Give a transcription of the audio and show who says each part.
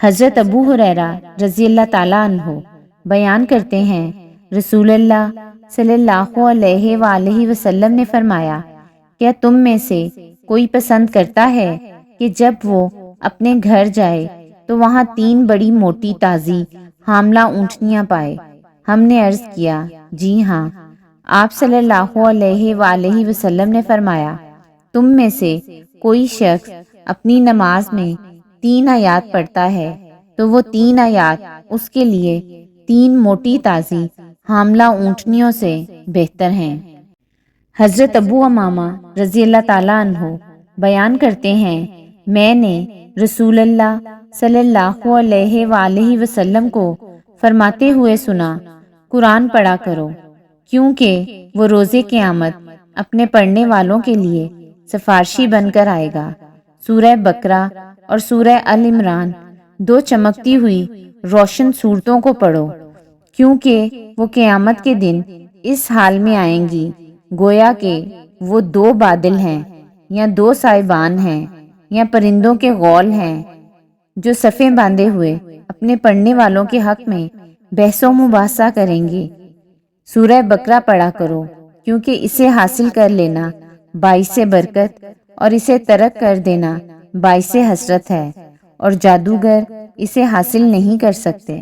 Speaker 1: حضرت ابو ہریرہ رضی اللہ تعالیٰ عنہ بیان کرتے ہیں، رسول اللہ صلی اللہ علیہ وآلہ وسلم نے فرمایا، کیا تم میں سے کوئی پسند کرتا ہے کہ جب وہ اپنے گھر جائے تو وہاں 3 بڑی موٹی تازی حاملہ اونٹنیاں پائے؟ ہم نے عرض کیا، جی ہاں۔ آپ صلی اللہ علیہ وآلہ وسلم نے فرمایا، تم میں سے کوئی شخص اپنی نماز میں 3 آیات پڑھتا ہے تو وہ 3 آیات اس کے لیے 3 موٹی تازی حاملہ اونٹنیوں سے بہتر ہیں۔ حضرت ابو امامہ رضی اللہ تعالیٰ عنہ بیان کرتے ہیں، میں نے رسول اللہ صلی اللہ علیہ وآلہ وسلم کو فرماتے ہوئے سنا، قرآن پڑھا کرو، کیونکہ وہ روز قیامت اپنے پڑھنے والوں کے لیے سفارشی بن کر آئے گا۔ سورہ بقرہ اور سورہ ال عمران 2 چمکتی ہوئی روشن صورتوں کو پڑھو، کیونکہ وہ قیامت کے دن اس حال میں آئیں گی گویا کہ وہ 2 بادل ہیں یا 2 سائبان ہیں یا پرندوں کے غول ہیں جو صفیں باندھے ہوئے اپنے پڑھنے والوں کے حق میں بحث و مباحثہ کریں گے۔ سورہ بقرہ پڑھا کرو، کیونکہ اسے حاصل کر لینا باعث برکت اور اسے ترک کر دینا باعث حسرت ہے، اور جادوگر اسے حاصل نہیں کر سکتے۔